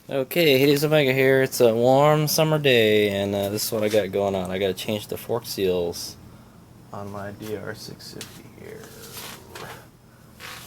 Okay, HadesOmega here. It's a warm summer day, and this is what I got going on. I got to change the fork seals on my DR650 here.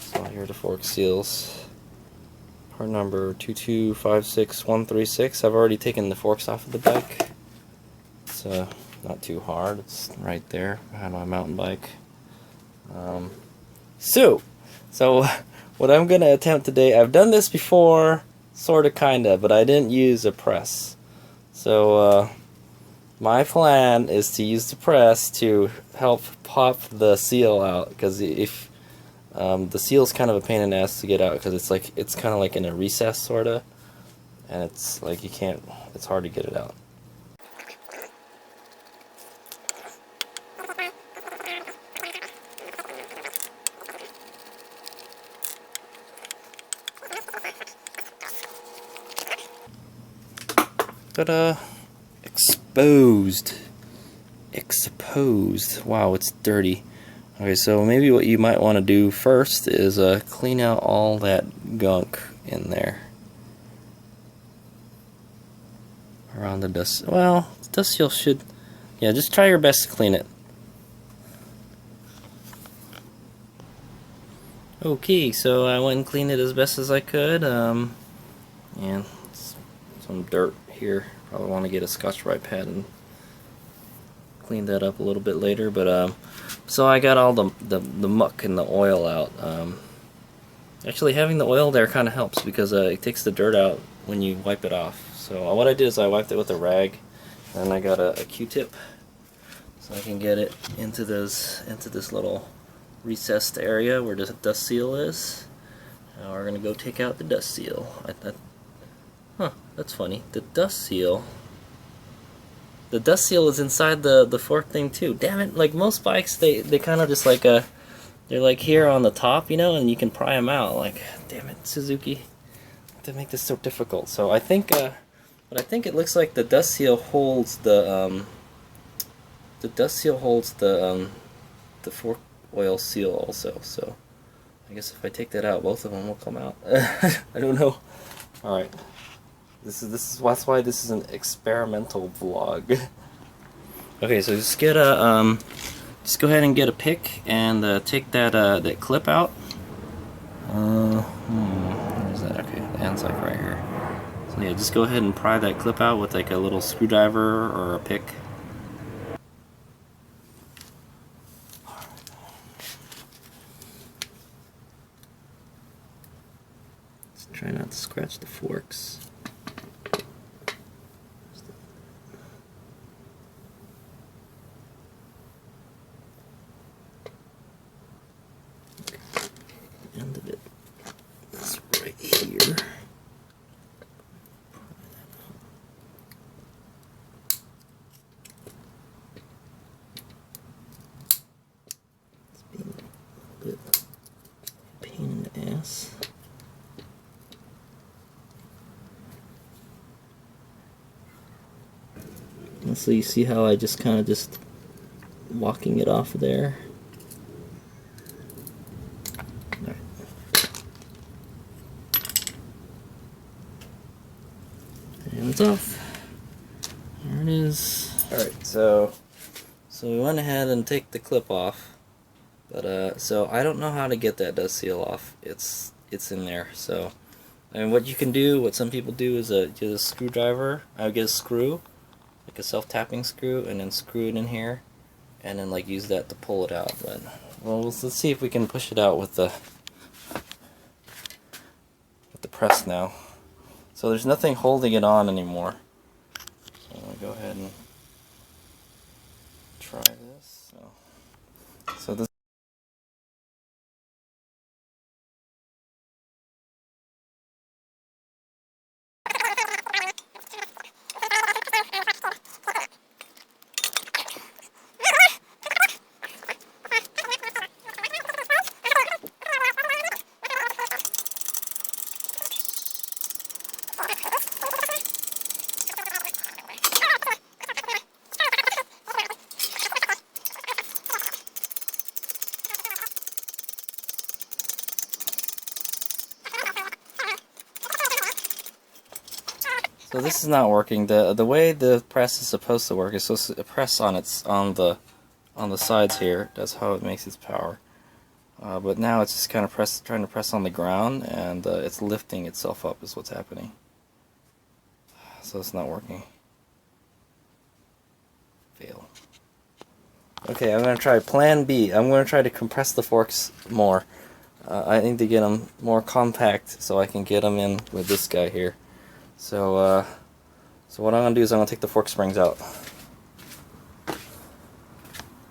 So here are the fork seals. Part number 2256136. I've already taken the forks off of the bike. It's not too hard. It's right there behind my mountain bike. So what I'm going to attempt today, I've done this before. Sorta, kinda, but I didn't use a press. So, my plan is to use the press to help pop the seal out, because if the seal is kind of a pain in the ass to get out, because it's kind of like in a recess, sorta, and it's like it's hard to get it out. Ta-da! Exposed. Wow, it's dirty. Okay, so maybe what you might want to do first is clean out all that gunk in there. Around the dust. Well, dust seal should... Yeah, just try your best to clean it. Okay, so I went and cleaned it as best as I could. And some dirt here. Probably want to get a Scotch-Brite pad and clean that up a little bit later. But so I got all the muck and the oil out. Actually, having the oil there kind of helps because it takes the dirt out when you wipe it off. So what I did is I wiped it with a rag, and I got a Q-tip so I can get it into this little recessed area where the dust seal is. Now we're gonna go take out the dust seal. Huh, that's funny. The dust seal is inside the fork thing too. Damn it! Like most bikes, they kind of just like they're like here on the top, you know, and you can pry them out. Like, damn it, Suzuki, to make this so difficult. So I think, but I think it looks like the dust seal holds the fork oil seal also. So I guess if I take that out, both of them will come out. I don't know. All right. That's why this is an experimental vlog. Okay, so just get a just go ahead and get a pick and take that clip out. Where is that? Okay, the end's like right here. So yeah, just go ahead and pry that clip out with like a little screwdriver or a pick. Just try not to scratch the forks. End of it. It's right here. It's being a bit pain in the ass. And so you see how I just kind of just walking it off there. And it's off. There it is. Alright, so we went ahead and take the clip off. But so I don't know how to get that dust seal off. It's in there. So and what you can do, what some people do is get a screwdriver. I would get a screw, like a self-tapping screw, and then screw it in here, and then like use that to pull it out. But well, let's see if we can push it out with the press now. So there's nothing holding it on anymore. So I'm gonna go ahead and try this. So this. So this is not working. The way the press is supposed to work is supposed to press on the sides here. That's how it makes its power. But now it's just kind of trying to press on the ground, and it's lifting itself up is what's happening. So it's not working. Fail. Okay, I'm going to try plan B. I'm going to try to compress the forks more. I need to get them more compact so I can get them in with this guy here. So what I'm going to do is I'm going to take the fork springs out.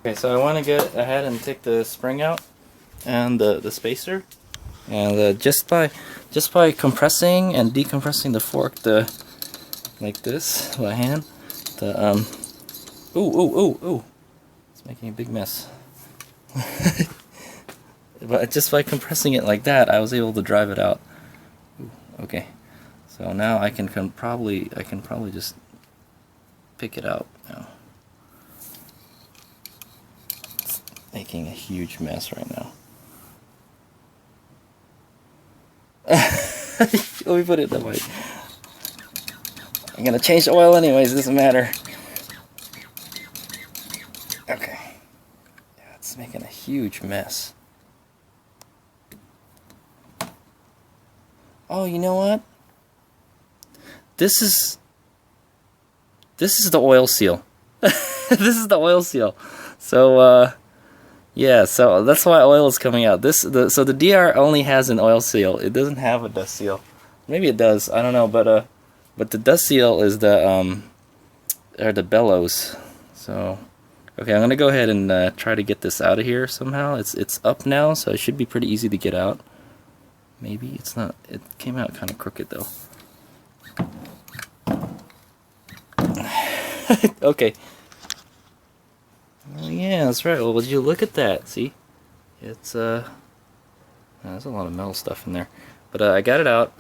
Okay, so I want to get ahead and take the spring out and the spacer, and just by compressing and decompressing the fork like this by hand, ooh, it's making a big mess. But just by compressing it like that, I was able to drive it out. Ooh, okay. So now I can probably just pick it out now. It's making a huge mess right now. Let me put it that way. I'm gonna change the oil anyways, it doesn't matter. Okay. Yeah, it's making a huge mess. Oh, you know what? This is the oil seal. This is the oil seal. So yeah, so that's why oil is coming out. So the DR only has an oil seal. It doesn't have a dust seal. Maybe it does. I don't know, but the dust seal is the bellows. So okay, I'm gonna go ahead and try to get this out of here somehow. It's up now, so it should be pretty easy to get out. Maybe it's not. It came out kind of crooked though. Okay. Oh yeah, that's right. Well, would you look at that? See, it's there's a lot of metal stuff in there, but I got it out.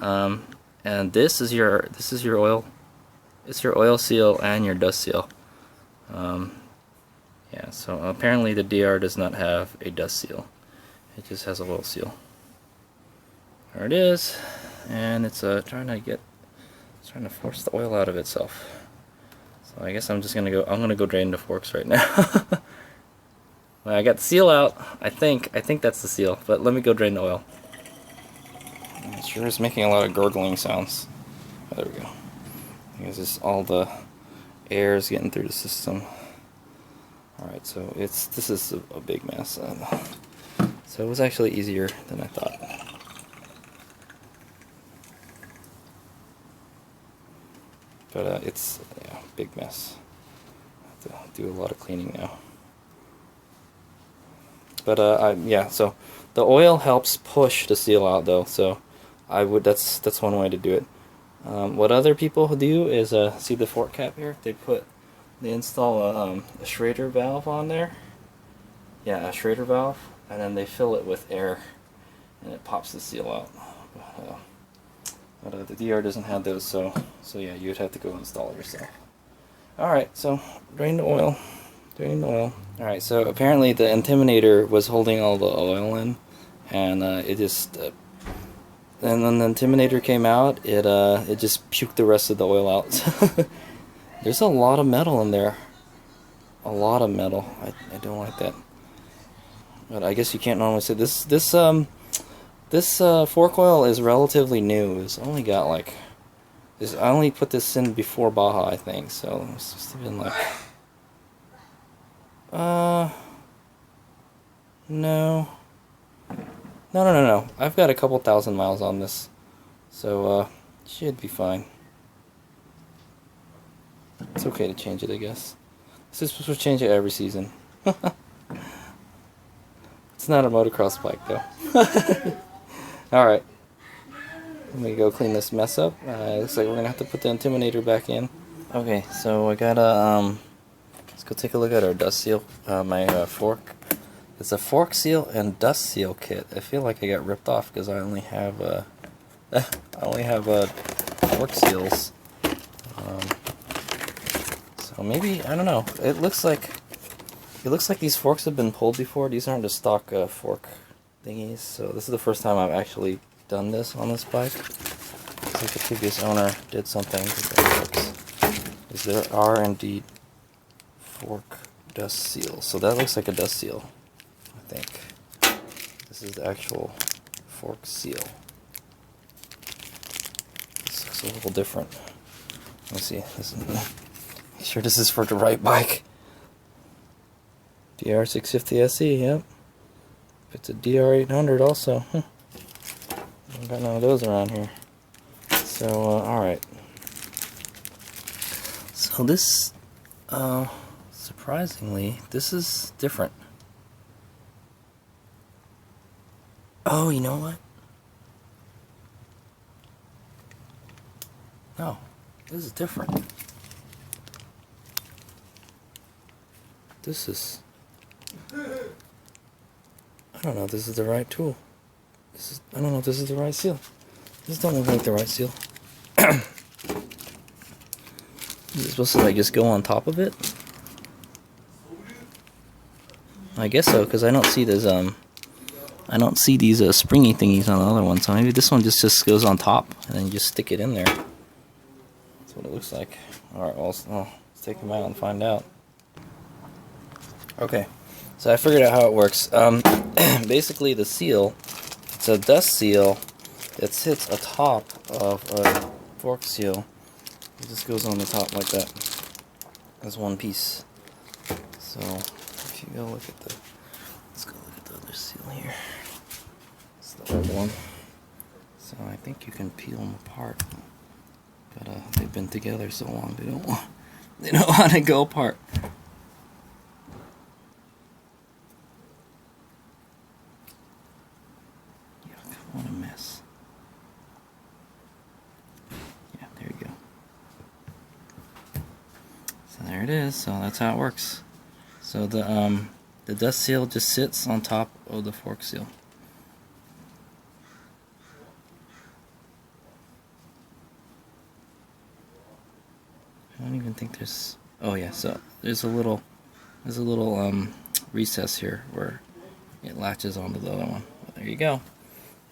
And this is your oil. It's your oil seal and your dust seal. Yeah. So apparently the DR does not have a dust seal. It just has a oil seal. There it is, and it's trying to force the oil out of itself. So I guess I'm gonna go drain the forks right now. Well, I got the seal out. I think that's the seal, but let me go drain the oil. It sure is making a lot of gurgling sounds. Oh, there we go. I guess it's all the air is getting through the system. Alright, so this is a big mess. So it was actually easier than I thought. But it's a big mess. I have to do a lot of cleaning now. But yeah, so the oil helps push the seal out though, so that's one way to do it. What other people do is see the fork cap here? They install a Schrader valve on there. Yeah, a Schrader valve, and then they fill it with air, and it pops the seal out. But the DR doesn't have those, so yeah, you'd have to go install it yourself. Alright, so drain the oil. Alright, so apparently the Intimidator was holding all the oil in, and it just and when the Intimidator came out, it just puked the rest of the oil out. There's a lot of metal in there. A lot of metal. I don't like that. But I guess you can't normally say this fork oil is relatively new. It's only got like I only put this in before Baja, I think, so it's just been like no. I've got a couple thousand miles on this, so should be fine. It's okay to change it, I guess. This is supposed to change it every season. It's not a motocross bike though. Alright, let me go clean this mess up. Looks like we're gonna have to put the Intimidator back in. Okay, so I gotta let's go take a look at our dust seal. My fork. It's a fork seal and dust seal kit. I feel like I got ripped off because I only have fork seals. So maybe, I don't know. It looks like these forks have been pulled before. These aren't the stock fork thingies. So this is the first time I've actually done this on this bike. Looks like the previous owner did something that works. Is there are indeed fork dust seals. So that looks like a dust seal, I think. This is the actual fork seal. This looks a little different. Let me see. Make sure this is for the right bike. DR650 SE, yep. It's a DR800 also. Don't got none of those around here. So, alright. So this, surprisingly, this is different. Oh, you know what? No, this is different. This is... I don't know if this is the right tool. I don't know if this is the right seal. This don't look like the right seal. Is it supposed to like just go on top of it? I guess so, because I don't see this I don't see these springy thingies on the other one, so maybe this one just goes on top and then you just stick it in there. That's what it looks like. Alright, well, let's take them out and find out. Okay, so I figured out how it works. Basically the seal, it's a dust seal that sits atop of a fork seal. It just goes on the top like that as one piece. So if you go look at let's go look at the other seal here. It's the old one. So I think you can peel them apart, but they've been together so long they don't want to go apart. Yuck, what a mess. Yeah, there you go. So there it is. So that's how it works. So the dust seal just sits on top of the fork seal. I don't even think there's... Oh yeah, so there's a little recess here where it latches onto the other one. But there you go.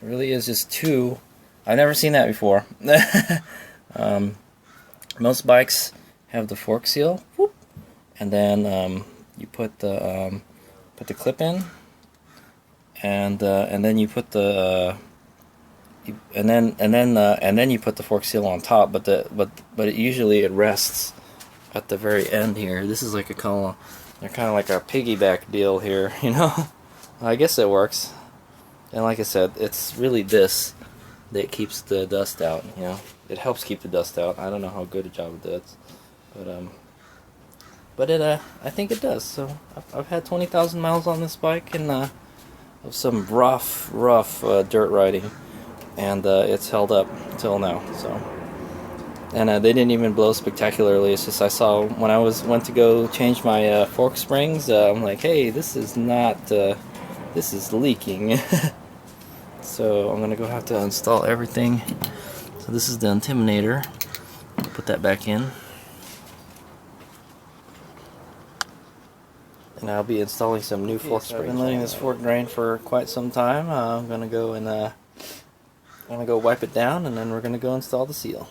It really is just two. I've never seen that before. Most bikes have the fork seal, whoop, and then you put the clip in, and then you put the and then you put the fork seal on top. But usually it rests at the very end here. This is like they're kind of like a piggyback deal here, you know. I guess it works. And like I said, it's really this that keeps the dust out. You know, it helps keep the dust out. I don't know how good a job it does, but I think it does. So I've had 20,000 miles on this bike, and of some rough dirt riding, and it's held up till now. So, and they didn't even blow spectacularly. It's just I saw when I went to go change my fork springs. I'm like, hey, this is not. This is leaking. So I'm gonna go have to install everything. So this is the Intimidator. Put that back in. And I'll be installing some new fork springs. I've been letting this fork drain for quite some time. I'm gonna go wipe it down, and then we're gonna go install the seal.